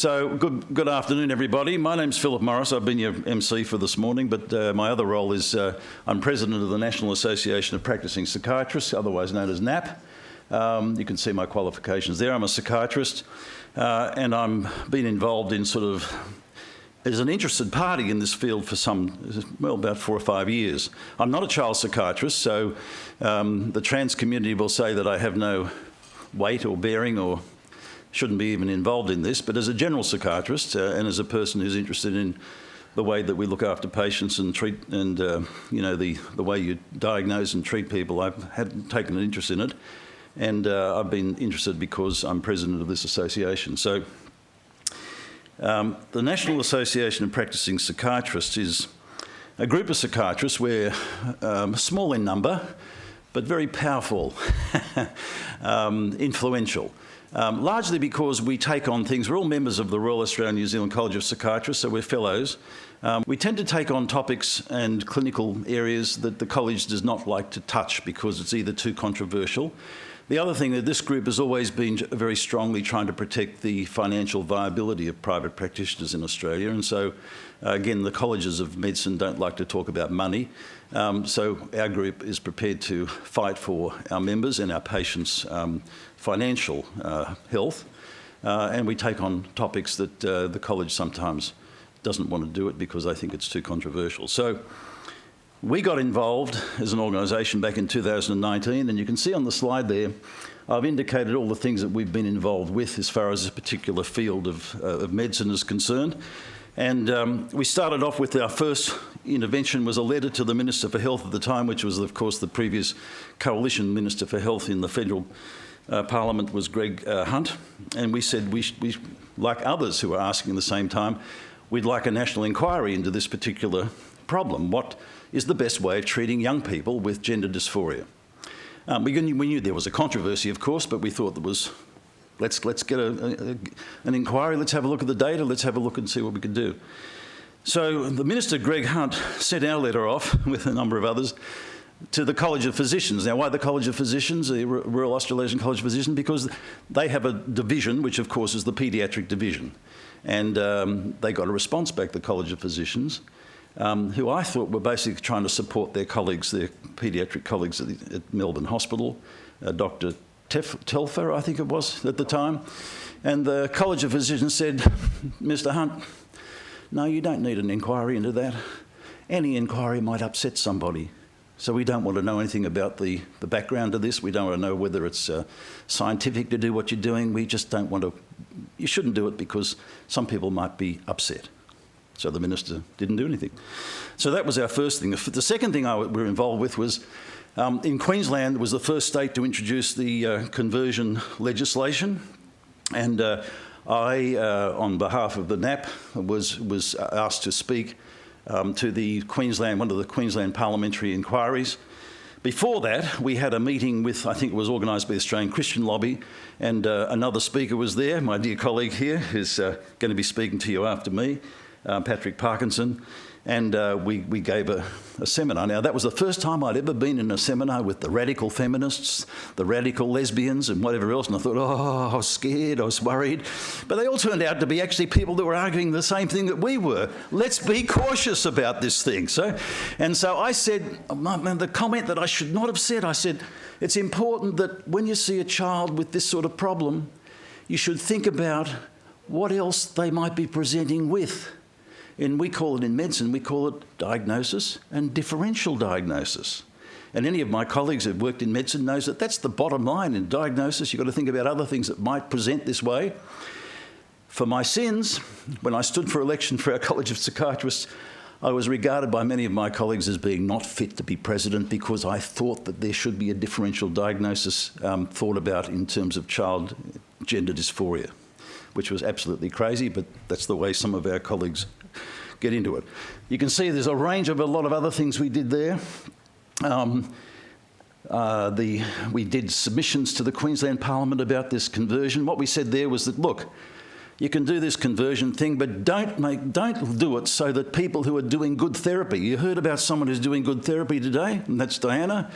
So, good afternoon, everybody. My name's Philip Morris. I've been your MC for this morning, but my other role is I'm president of the National Association of Practising Psychiatrists, otherwise known as NAP. You can see my qualifications there. I'm a psychiatrist, and I'm been involved in as an interested party in this field for about 4 or 5 years. I'm not a child psychiatrist, so the trans community will say that I have no weight or bearing or shouldn't be even involved in this, but as a general psychiatrist and as a person who's interested in the way that we look after patients and treat and the way you diagnose and treat people, I've taken an interest in it, and I've been interested because I'm president of this association. So the National Association of Practising Psychiatrists is a group of psychiatrists. We're small in number but very powerful, influential. Largely because we take on things. We're all members of the Royal Australian New Zealand College of Psychiatrists, so we're fellows. We tend to take on topics and clinical areas that the college does not like to touch because it's either too controversial. The other thing that this group has always been very strongly trying to protect the financial viability of private practitioners in Australia, and so again, the colleges of medicine don't like to talk about money. So our group is prepared to fight for our members and our patients' financial health, and we take on topics that the college sometimes doesn't want to do it because they think it's too controversial. So we got involved as an organisation back in 2019, and you can see on the slide there, I've indicated all the things that we've been involved with as far as this particular field of medicine is concerned. And we started off with our first intervention was a letter to the Minister for Health at the time, which was, of course, the previous Coalition Minister for Health in the federal Parliament was Greg Hunt. And we said, we, like others who were asking at the same time, we'd like a national inquiry into this particular problem. What is the best way of treating young people with gender dysphoria? We knew there was a controversy, of course, but we thought there was, let's get an inquiry, let's have a look at the data, let's have a look and see what we can do. So the Minister, Greg Hunt, sent our letter off with a number of others to the College of Physicians. Now, why the College of Physicians, the Royal Australasian College of Physicians? Because they have a division, which of course is the paediatric division. And they got a response back, the College of Physicians, who I thought were basically trying to support their colleagues, their paediatric colleagues at Melbourne Hospital, Dr. Telfer, I think it was at the time. And the College of Physicians said, Mr. Hunt, no, you don't need an inquiry into that. Any inquiry might upset somebody. So we don't want to know anything about the background of this. We don't want to know whether it's scientific to do what you're doing. We just don't want to, you shouldn't do it because some people might be upset. So the Minister didn't do anything. So that was our first thing. The second thing we were involved with was in Queensland was the first state to introduce the conversion legislation. And I, on behalf of the NAP, was asked to speak to the one of the Queensland parliamentary inquiries. Before that, we had a meeting with, I think it was organised by the Australian Christian Lobby, and another speaker was there, my dear colleague here, who's going to be speaking to you after me, Patrick Parkinson, and we gave a seminar. Now, that was the first time I'd ever been in a seminar with the radical feminists, the radical lesbians and whatever else, and I thought, oh, I was scared, I was worried. But they all turned out to be actually people that were arguing the same thing that we were. Let's be cautious about this thing. So I said, the comment that I should not have said, I said, it's important that when you see a child with this sort of problem, you should think about what else they might be presenting with. And we call it in medicine, we call it diagnosis and differential diagnosis. And any of my colleagues who've worked in medicine knows that that's the bottom line in diagnosis. You've got to think about other things that might present this way. For my sins, when I stood for election for our College of Psychiatrists, I was regarded by many of my colleagues as being not fit to be president because I thought that there should be a differential diagnosis thought about in terms of child gender dysphoria, which was absolutely crazy, but that's the way some of our colleagues get into it. You can see there's a range of a lot of other things we did there. We did submissions to the Queensland Parliament about this conversion. What we said there was that, look, you can do this conversion thing, but don't do it so that people who are doing good therapy, you heard about someone who's doing good therapy today, and that's Diana,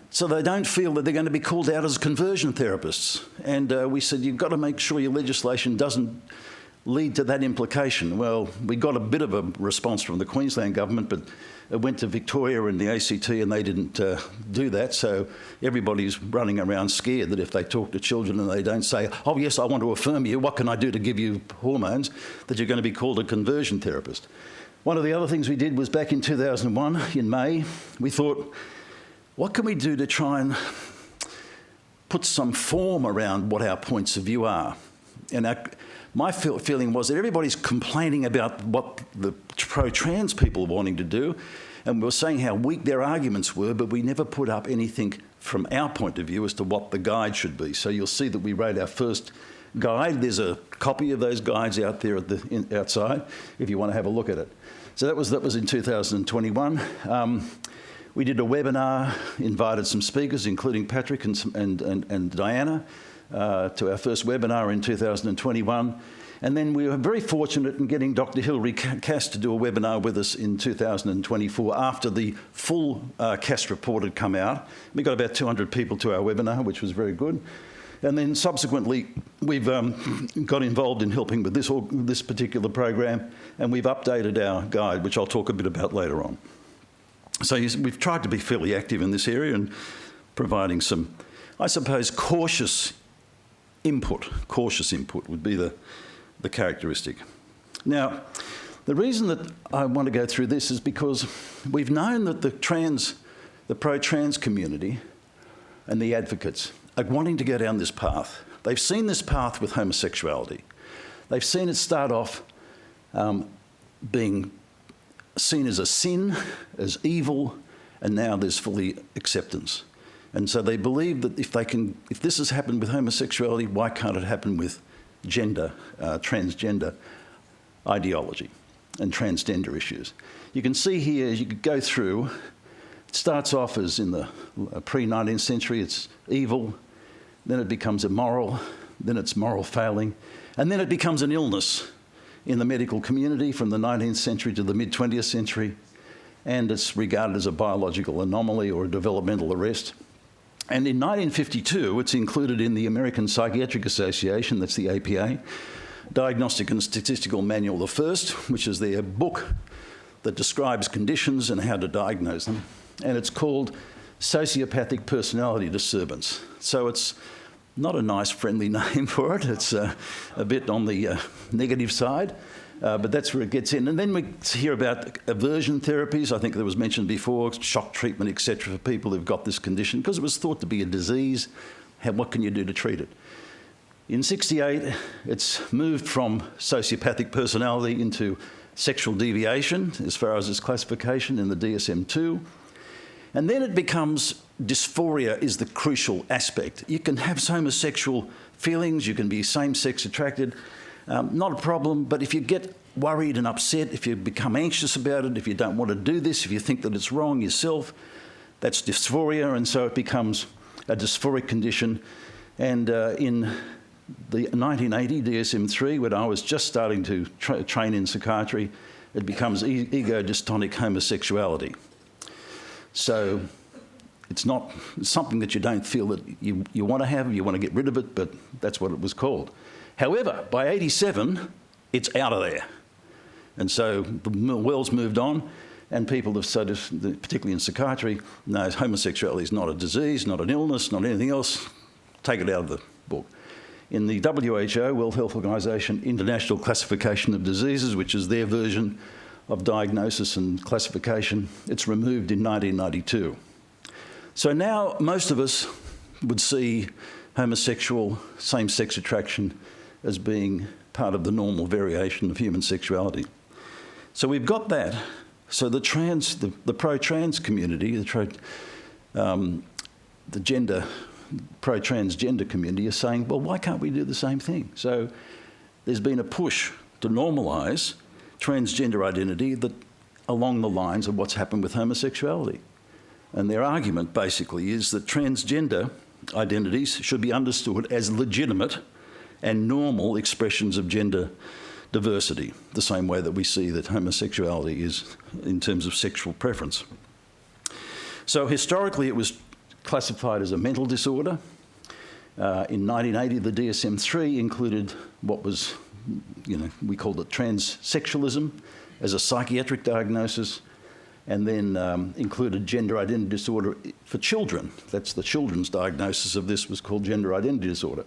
so they don't feel that they're going to be called out as conversion therapists. And we said, you've got to make sure your legislation doesn't lead to that implication? Well, we got a bit of a response from the Queensland government, but it went to Victoria and the ACT and they didn't do that. So everybody's running around scared that if they talk to children and they don't say, oh yes, I want to affirm you, what can I do to give you hormones, that you're going to be called a conversion therapist. One of the other things we did was back in 2001, in May, we thought, what can we do to try and put some form around what our points of view are? And my feeling was that everybody's complaining about what the pro-trans people are wanting to do, and we were saying how weak their arguments were, but we never put up anything from our point of view as to what the guide should be. So you'll see that we wrote our first guide. There's a copy of those guides out there at outside if you want to have a look at it. So that was in 2021. We did a webinar, invited some speakers, including Patrick and Diana, to our first webinar in 2021. And then we were very fortunate in getting Dr. Hilary Cass to do a webinar with us in 2024 after the full Cass report had come out. We got about 200 people to our webinar, which was very good. And then subsequently, we've got involved in helping with this particular program, and we've updated our guide, which I'll talk a bit about later on. So we've tried to be fairly active in this area and providing some, I suppose, cautious input. Cautious input would be the characteristic. Now, the reason that I want to go through this is because we've known that the pro-trans community and the advocates are wanting to go down this path. They've seen this path with homosexuality. They've seen it start off being seen as a sin, as evil, and now there's fully acceptance. And so they believe that if this has happened with homosexuality, why can't it happen with gender, transgender ideology and transgender issues? You can see here, as you could go through, it starts off as in the pre-19th century, it's evil, then it becomes immoral, then it's moral failing, and then it becomes an illness in the medical community from the 19th century to the mid-20th century, and it's regarded as a biological anomaly or a developmental arrest. And in 1952, it's included in the American Psychiatric Association, that's the APA, Diagnostic and Statistical Manual the First, which is their book that describes conditions and how to diagnose them. And it's called sociopathic personality disturbance. So it's not a nice, friendly name for it. It's a bit on the negative side, but that's where it gets in. And then we hear about aversion therapies. I think that was mentioned before, shock treatment, etc., for people who've got this condition, because it was thought to be a disease. What can you do to treat it? In '68, it's moved from sociopathic personality into sexual deviation, as far as its classification in the DSM-2. And then it becomes dysphoria is the crucial aspect. You can have homosexual feelings, you can be same-sex attracted, not a problem, but if you get worried and upset, if you become anxious about it, if you don't want to do this, if you think that it's wrong yourself, that's dysphoria, and so it becomes a dysphoric condition. And in the 1980 DSM-3, when I was just starting to train in psychiatry, it becomes ego-dystonic homosexuality. So it's not something that you don't feel that you want to have, you want to get rid of it, but that's what it was called. However, by '87, it's out of there. And so the world's moved on, and people have said, particularly in psychiatry, no, homosexuality is not a disease, not an illness, not anything else. Take it out of the book. In the WHO, World Health Organization, International Classification of Diseases, which is their version of diagnosis and classification, it's removed in 1992. So now most of us would see homosexual same-sex attraction as being part of the normal variation of human sexuality. So we've got that. So the pro-trans community, the pro-transgender community is saying, well, why can't we do the same thing? So there's been a push to normalise transgender identity that along the lines of what's happened with homosexuality. And their argument basically is that transgender identities should be understood as legitimate and normal expressions of gender diversity, the same way that we see that homosexuality is in terms of sexual preference. So historically it was classified as a mental disorder. In 1980, the DSM-3 included what was we called it transsexualism as a psychiatric diagnosis, and then included gender identity disorder for children. That's the children's diagnosis of this was called gender identity disorder.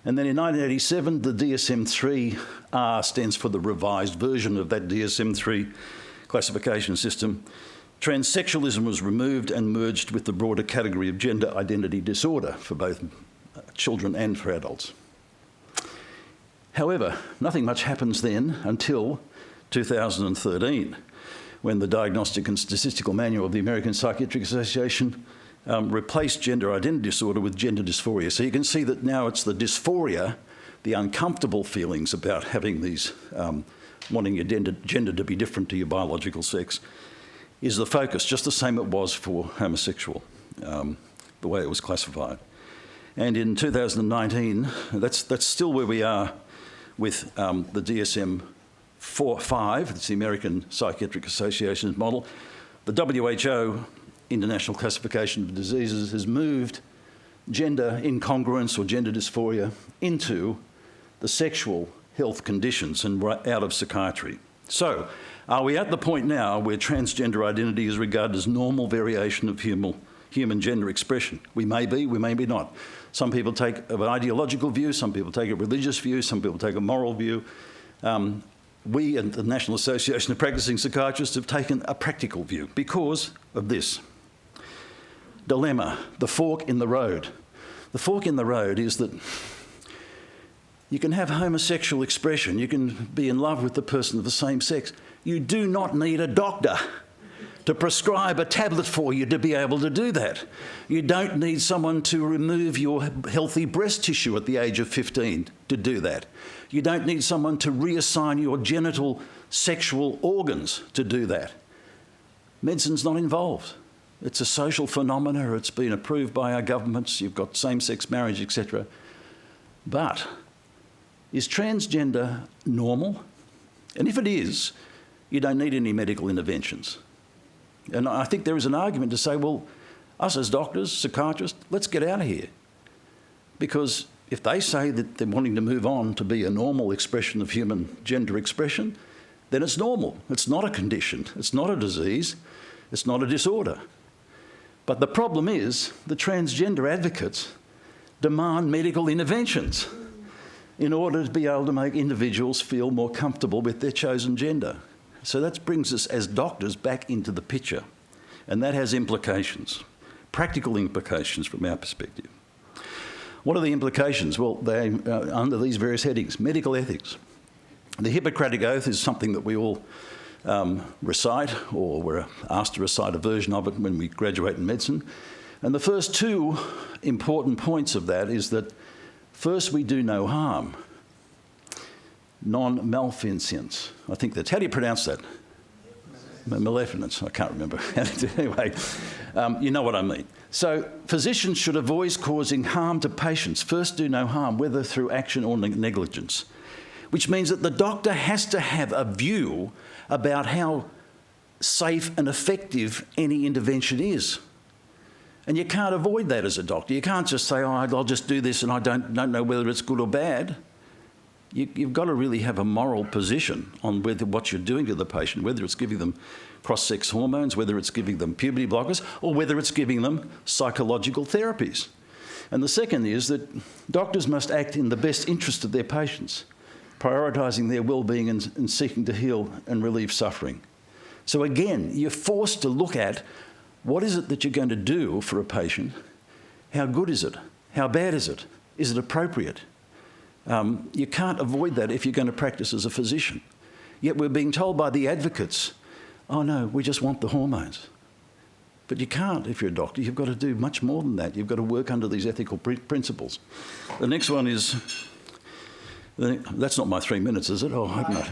And then in 1987, the DSM-3 stands for the revised version of that DSM-3 classification system. Transsexualism was removed and merged with the broader category of gender identity disorder for both children and for adults. However, nothing much happens then until 2013, when the Diagnostic and Statistical Manual of the American Psychiatric Association replaced gender identity disorder with gender dysphoria. So you can see that now it's the dysphoria, the uncomfortable feelings about having these, wanting your gender to be different to your biological sex, is the focus, just the same it was for homosexual, the way it was classified. And in 2019, that's still where we are with the DSM-5, it's the American Psychiatric Association's model. The WHO International Classification of Diseases has moved gender incongruence or gender dysphoria into the sexual health conditions and out of psychiatry. So, are we at the point now where transgender identity is regarded as normal variation of human gender expression? We may be not. Some people take an ideological view, some people take a religious view, some people take a moral view. We at the National Association of Practicing Psychiatrists have taken a practical view because of this dilemma, the fork in the road. The fork in the road is that you can have homosexual expression, you can be in love with the person of the same sex. You do not need a doctor to prescribe a tablet for you to be able to do that. You don't need someone to remove your healthy breast tissue at the age of 15 to do that. You don't need someone to reassign your genital sexual organs to do that. Medicine's not involved. It's a social phenomena, it's been approved by our governments, you've got same-sex marriage, etc. But is transgender normal? And if it is, you don't need any medical interventions. And I think there is an argument to say, well, us as doctors, psychiatrists, let's get out of here. Because if they say that they're wanting to move on to be a normal expression of human gender expression, then it's normal. It's not a condition. It's not a disease. It's not a disorder. But the problem is the transgender advocates demand medical interventions in order to be able to make individuals feel more comfortable with their chosen gender. So that brings us as doctors back into the picture. And that has implications, practical implications from our perspective. What are the implications? Well, they are under these various headings. Medical ethics. The Hippocratic Oath is something that we all recite, or we're asked to recite a version of it when we graduate in medicine. And the first two important points of that is that first, we do no harm. Non-malfeasance. I think that's, how do you pronounce that? Maleficence, I can't remember. Anyway, you know what I mean. So physicians should avoid causing harm to patients. First, do no harm, whether through action or negligence, which means that the doctor has to have a view about how safe and effective any intervention is. And you can't avoid that as a doctor. You can't just say, oh, I'll just do this and I don't know whether it's good or bad. You've got to really have a moral position on whether what you're doing to the patient, whether it's giving them cross-sex hormones, whether it's giving them puberty blockers, or whether it's giving them psychological therapies. And the second is that doctors must act in the best interest of their patients, prioritising their well-being and seeking to heal and relieve suffering. So again, you're forced to look at what is it that you're going to do for a patient? How good is it? How bad is it? Is it appropriate? You can't avoid that if you're going to practice as a physician. Yet we're being told by the advocates, oh no, we just want the hormones. But you can't if you're a doctor. You've got to do much more than that. You've got to work under these ethical principles. The next one is, that's not my 3 minutes, is it? Oh, I hope not.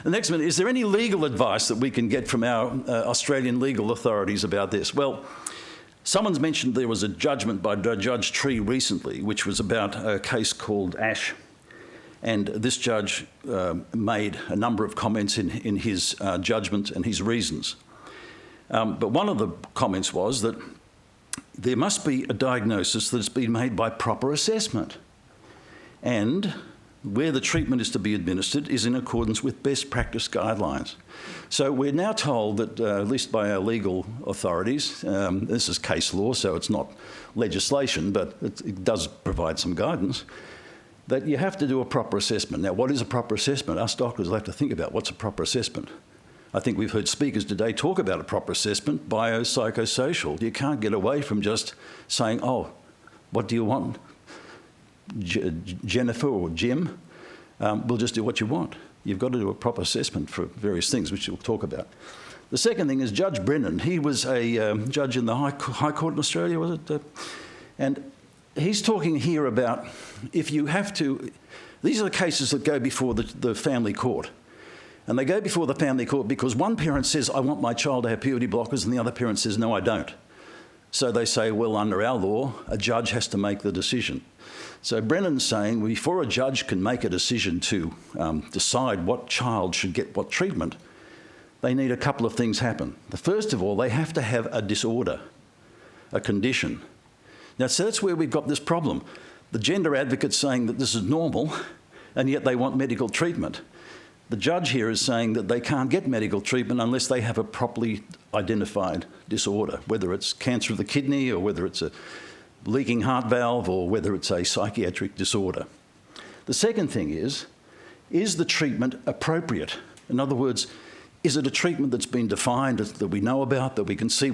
The next one, is there any legal advice that we can get from our Australian legal authorities about this? Well, someone's mentioned there was a judgment by Judge Tree recently, which was about a case called Ash. And this judge made a number of comments in his judgment and his reasons. But one of the comments was that there must be a diagnosis that's been made by proper assessment. And where the treatment is to be administered is in accordance with best practice guidelines. So we're now told that, at least by our legal authorities, this is case law, so it's not legislation, but it does provide some guidance, that you have to do a proper assessment. Now, what is a proper assessment? Us doctors will have to think about what's a proper assessment. I think we've heard speakers today talk about a proper assessment, biopsychosocial. You can't get away from just saying, oh, what do you want? Jennifer or Jim, we'll just do what you want. You've got to do a proper assessment for various things, which we'll talk about. The second thing is Judge Brennan. He was a judge in the High Court in Australia, was it? And he's talking here about if you have to... These are the cases that go before the family court. And they go before the family court because one parent says, I want my child to have puberty blockers, and the other parent says, no, I don't. So they say, well, under our law, a judge has to make the decision. So Brennan's saying before a judge can make a decision to decide what child should get what treatment, they need a couple of things happen. The first of all, they have to have a disorder, a condition. Now, so that's where we've got this problem. The gender advocate's saying that this is normal, and yet they want medical treatment. The judge here is saying that they can't get medical treatment unless they have a properly identified disorder, whether it's cancer of the kidney or whether it's a leaking heart valve or whether it's a psychiatric disorder. The second thing is the treatment appropriate? In other words, is it a treatment that's been defined, that we know about, that we can see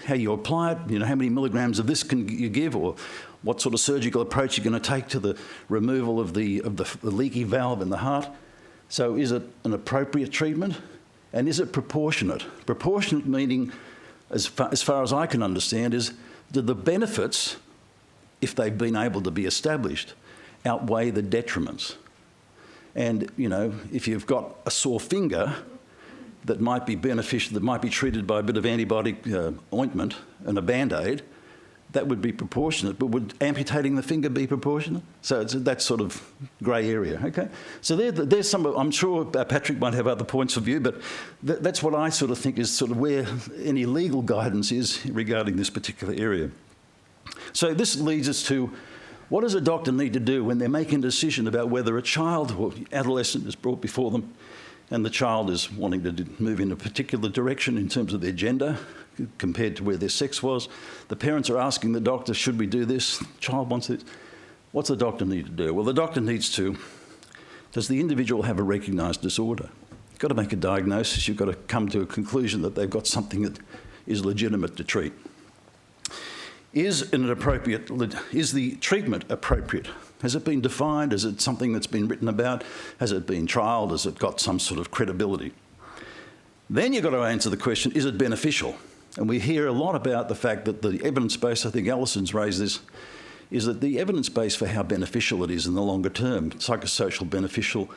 how you apply it, you know, how many milligrams of this can you give, or what sort of surgical approach you're going to take to the removal of the leaky valve in the heart? So is it an appropriate treatment? And is it proportionate? Proportionate meaning, as far as I can understand, is do the benefits, if they've been able to be established, outweigh the detriments? And, you know, if you've got a sore finger that might be beneficial, that might be treated by a bit of antibiotic ointment and a Band-Aid, that would be proportionate, but would amputating the finger be proportionate? So it's that sort of grey area, okay? So there's some, I'm sure Patrick might have other points of view, but that's what I sort of think is sort of where any legal guidance is regarding this particular area. So this leads us to, what does a doctor need to do when they're making a decision about whether a child or adolescent is brought before them and the child is wanting to move in a particular direction in terms of their gender compared to where their sex was? The parents are asking the doctor, should we do this? The child wants this. What's the doctor need to do? Well, the doctor needs to, does the individual have a recognised disorder? You've got to make a diagnosis. You've got to come to a conclusion that they've got something that is legitimate to treat. Is the treatment appropriate? Has it been defined? Is it something that's been written about? Has it been trialled? Has it got some sort of credibility? Then you've got to answer the question, is it beneficial? And we hear a lot about the fact that the evidence base, I think Alison's raised this, is that the evidence base for how beneficial it is in the longer term, psychosocial beneficial,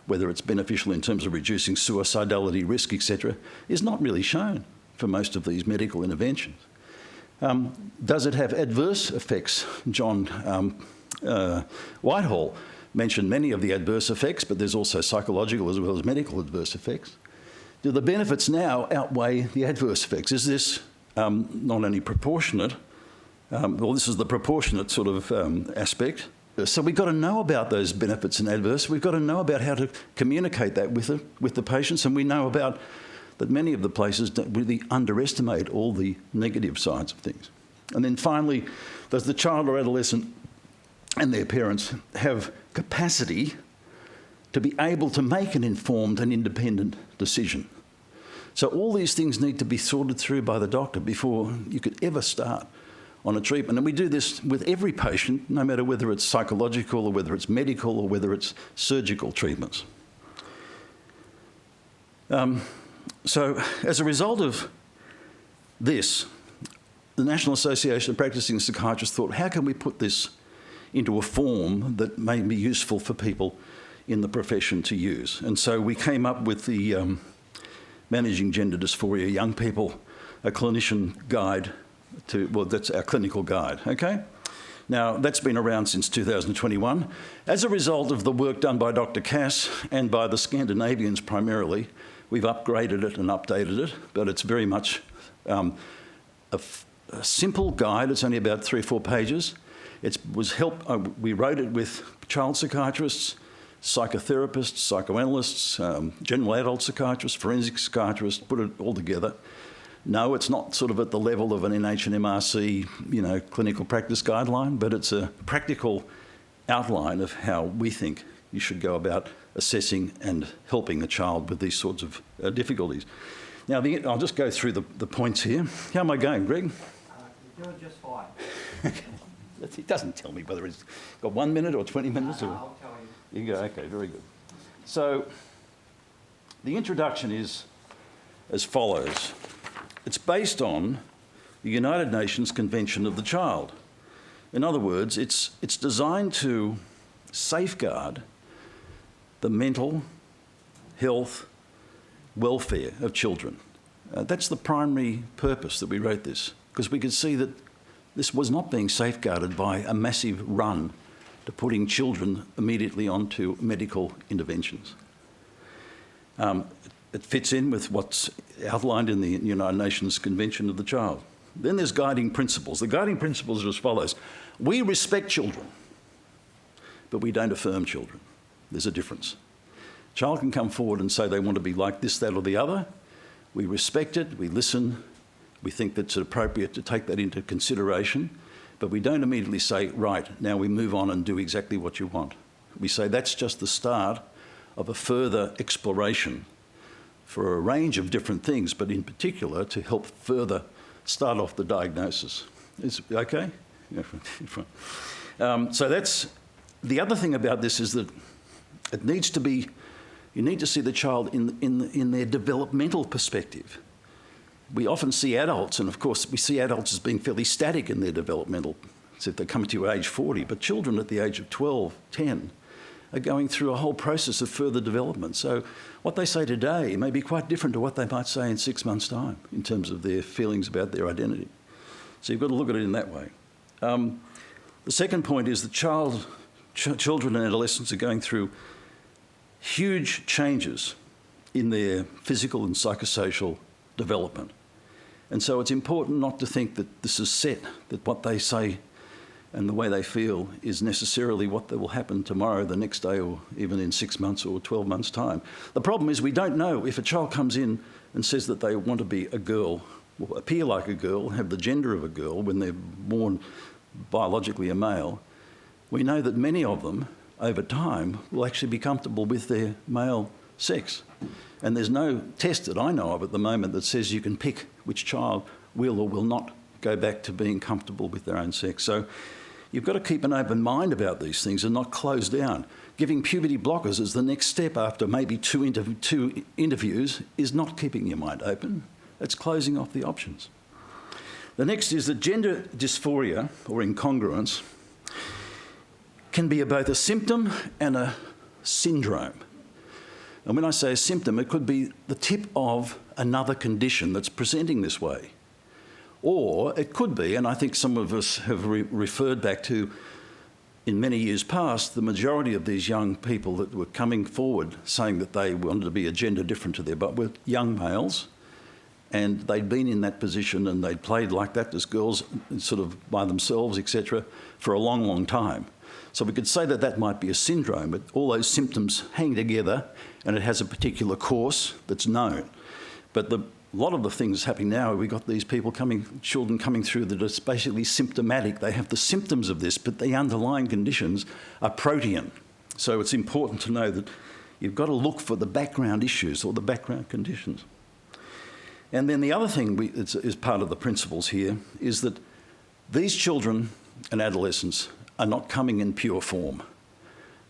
whether it's beneficial in terms of reducing suicidality risk, etc., is not really shown for most of these medical interventions. Does it have adverse effects? John Whitehall mentioned many of the adverse effects, but there's also psychological as well as medical adverse effects. Do the benefits now outweigh the adverse effects? Is this not only proportionate, well, this is the proportionate sort of aspect. So we've got to know about those benefits and adverse. We've got to know about how to communicate that with the patients, and we know about that many of the places don't really underestimate all the negative sides of things. And then finally, does the child or adolescent and their parents have capacity to be able to make an informed and independent decision? So all these things need to be sorted through by the doctor before you could ever start on a treatment. And we do this with every patient, no matter whether it's psychological or whether it's medical or whether it's surgical treatments. So as a result of this, the National Association of Practising Psychiatrists thought, how can we put this into a form that may be useful for people in the profession to use? And so we came up with the Managing Gender Dysphoria Young People, a clinician guide to, well, that's our clinical guide, okay? Now, that's been around since 2021. As a result of the work done by Dr. Cass and by the Scandinavians primarily, we've upgraded it and updated it, but it's very much a simple guide. It's only about 3 or 4 pages. We wrote it with child psychiatrists, psychotherapists, psychoanalysts, general adult psychiatrists, forensic psychiatrists, put it all together. No, it's not sort of at the level of an NHMRC, clinical practice guideline, but it's a practical outline of how we think you should go about assessing and helping a child with these sorts of difficulties. Now, I'll just go through the points here. How am I going, Greg? You're doing just fine. It doesn't tell me whether it's got 1 minute or 20 minutes. No, I'll tell you. You go, okay, very good. So, the introduction is as follows. It's based on the United Nations Convention of the Child. In other words, it's designed to safeguard the mental health, welfare of children. That's the primary purpose that we wrote this, because we could see that this was not being safeguarded by a massive run to putting children immediately onto medical interventions. It fits in with what's outlined in the United Nations Convention of the Child. Then there's guiding principles. The guiding principles are as follows. We respect children, but we don't affirm children. There's a difference. A child can come forward and say they want to be like this, that or the other. We respect it, we listen, we think that it's appropriate to take that into consideration, but we don't immediately say, right, now we move on and do exactly what you want. We say that's just the start of a further exploration for a range of different things, but in particular to help further start off the diagnosis. Is it okay? Yeah. So that's the other thing about this is that it needs to be, you need to see the child in their developmental perspective. We often see adults, and of course we see adults as being fairly static in their developmental, so if they come to age 40, but children at the age of 12, 10, are going through a whole process of further development. So what they say today may be quite different to what they might say in 6 months' time in terms of their feelings about their identity. So you've got to look at it in that way. The second point is that children and adolescents are going through huge changes in their physical and psychosocial development. And so it's important not to think that this is set, that what they say and the way they feel is necessarily what will happen tomorrow, the next day, or even in 6 months or 12 months' time. The problem is we don't know if a child comes in and says that they want to be a girl, or appear like a girl, have the gender of a girl when they're born biologically a male. We know that many of them, over time, will actually be comfortable with their male sex. And there's no test that I know of at the moment that says you can pick which child will or will not go back to being comfortable with their own sex. So you've got to keep an open mind about these things and not close down. Giving puberty blockers as the next step after maybe two interviews is not keeping your mind open. It's closing off the options. The next is that gender dysphoria, or incongruence, can be both a symptom and a syndrome. And when I say a symptom, it could be the tip of another condition that's presenting this way. Or it could be, and I think some of us have referred back to, in many years past, the majority of these young people that were coming forward saying that they wanted to be a gender different to their but were young males, and they'd been in that position and they'd played like that as girls, sort of by themselves, etc., for a long, long time. So we could say that that might be a syndrome, but all those symptoms hang together and it has a particular course that's known. But a lot of the things happening now, we've got these children coming through that are basically symptomatic. They have the symptoms of this, but the underlying conditions are protean. So it's important to know that you've got to look for the background issues or the background conditions. And then the other thing is part of the principles here is that these children and adolescents are not coming in pure form.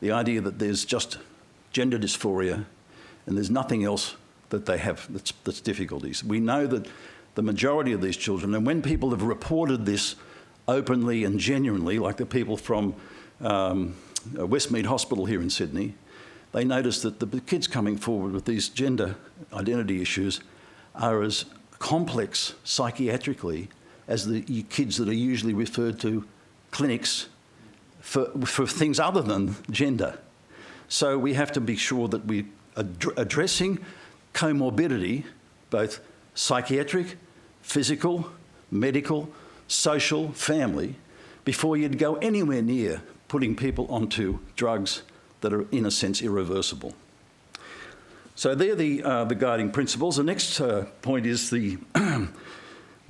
The idea that there's just gender dysphoria and there's nothing else that they have that's difficulties. We know that the majority of these children, and when people have reported this openly and genuinely, like the people from Westmead Hospital here in Sydney, they notice that the kids coming forward with these gender identity issues are as complex psychiatrically as the kids that are usually referred to clinics for things other than gender. So we have to be sure that we're addressing comorbidity, both psychiatric, physical, medical, social, family, before you'd go anywhere near putting people onto drugs that are, in a sense, irreversible. So they're the guiding principles. The next point is we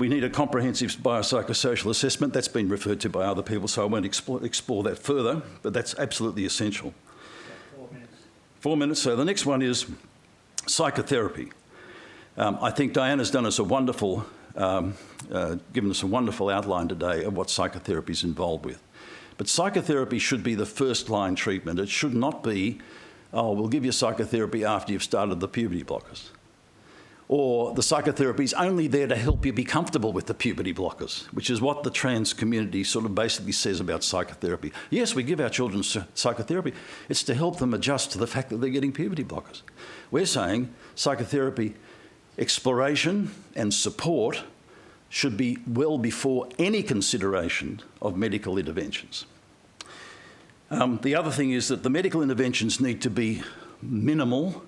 need a comprehensive biopsychosocial assessment. That's been referred to by other people, so I won't explore that further, but that's absolutely essential. 4 minutes. 4 minutes. So the next one is psychotherapy. I think Diana's done us a wonderful, given us a wonderful outline today of what psychotherapy is involved with. But psychotherapy should be the first line treatment. It should not be, oh, we'll give you psychotherapy after you've started the puberty blockers. Or the psychotherapy is only there to help you be comfortable with the puberty blockers, which is what the trans community sort of basically says about psychotherapy. Yes, we give our children psychotherapy. It's to help them adjust to the fact that they're getting puberty blockers. We're saying psychotherapy exploration and support should be well before any consideration of medical interventions. The other thing is that the medical interventions need to be minimal.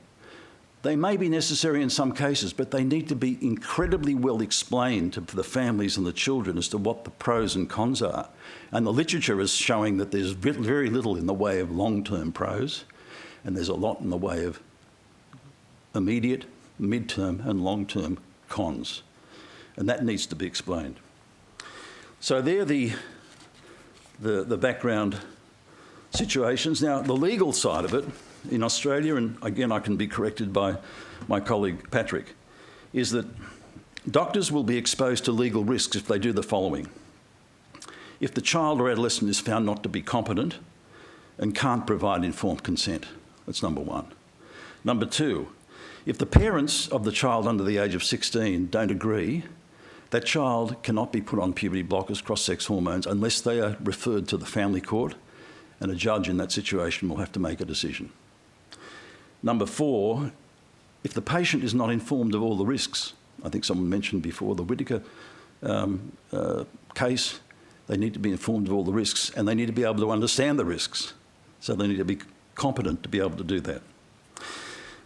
They may be necessary in some cases, but they need to be incredibly well explained to the families and the children as to what the pros and cons are. And the literature is showing that there's very little in the way of long-term pros, and there's a lot in the way of immediate, mid-term and long-term cons. And that needs to be explained. So they're the background situations. Now, the legal side of it in Australia, and again I can be corrected by my colleague Patrick, is that doctors will be exposed to legal risks if they do the following. If the child or adolescent is found not to be competent and can't provide informed consent, that's number one. Number two, if the parents of the child under the age of 16 don't agree, that child cannot be put on puberty blockers, cross-sex hormones, unless they are referred to the family court, and a judge in that situation will have to make a decision. Number four, if the patient is not informed of all the risks, I think someone mentioned before the Whittaker case, they need to be informed of all the risks, and they need to be able to understand the risks. So they need to be competent to be able to do that.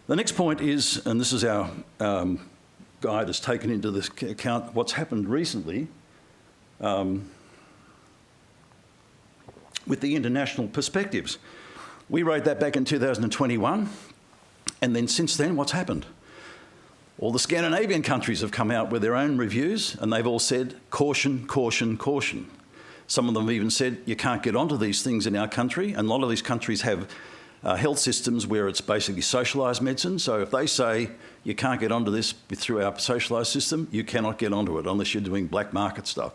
The next point is, and this is our guide has taken into this account what's happened recently with the international perspectives. We wrote that back in 2021, and then since then, what's happened? All the Scandinavian countries have come out with their own reviews, and they've all said, caution, caution, caution. Some of them have even said, you can't get onto these things in our country, and a lot of these countries have health systems where it's basically socialised medicine. So if they say you can't get onto this through our socialised system, you cannot get onto it unless you're doing black market stuff.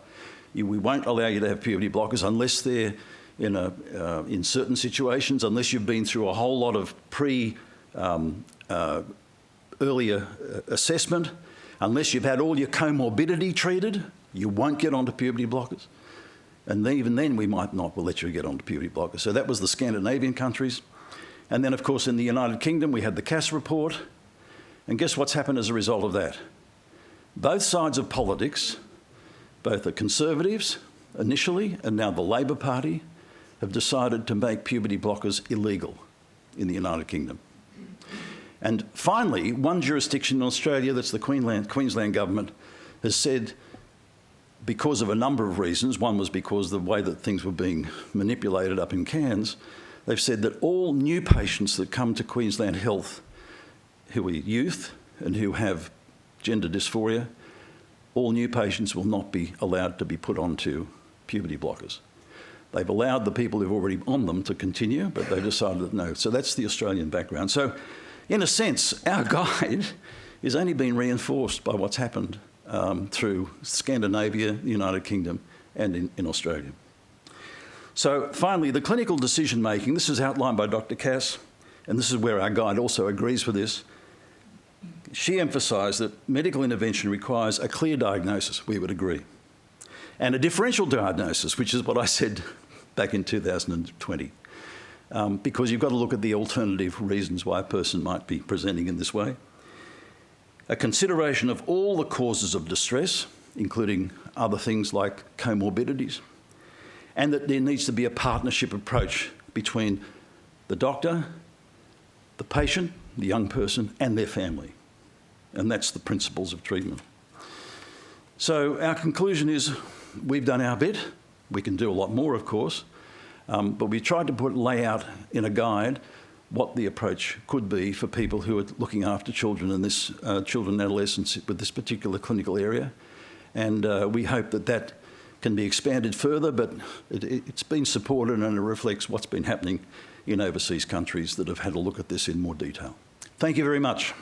We won't allow you to have puberty blockers unless they're in certain situations, unless you've been through a whole lot of earlier assessment, unless you've had all your comorbidity treated, you won't get onto puberty blockers. And even then, we might not will let you get onto puberty blockers. So that was the Scandinavian countries. And then, of course, in the United Kingdom, we had the Cass report. And guess what's happened as a result of that? Both sides of politics, both the Conservatives initially and now the Labor Party, have decided to make puberty blockers illegal in the United Kingdom. And finally, one jurisdiction in Australia, that's the Queensland government, has said, because of a number of reasons, one was because of the way that things were being manipulated up in Cairns, they've said that all new patients that come to Queensland Health who are youth and who have gender dysphoria, all new patients will not be allowed to be put onto puberty blockers. They've allowed the people who've already on them to continue, but they've decided that no. So that's the Australian background. So in a sense, our guide is only being reinforced by what's happened through Scandinavia, the United Kingdom, and in Australia. So finally, the clinical decision making, this is outlined by Dr. Cass, and this is where our guide also agrees with this. She emphasised that medical intervention requires a clear diagnosis, we would agree, and a differential diagnosis, which is what I said back in 2020, because you've got to look at the alternative reasons why a person might be presenting in this way. A consideration of all the causes of distress, including other things like comorbidities, and that there needs to be a partnership approach between the doctor, the patient, the young person, and their family. And that's the principles of treatment. So our conclusion is we've done our bit. We can do a lot more, of course. But we tried to lay out in a guide what the approach could be for people who are looking after children and children and adolescents with this particular clinical area. And we hope that can be expanded further, but it's been supported and it reflects what's been happening in overseas countries that have had a look at this in more detail. Thank you very much.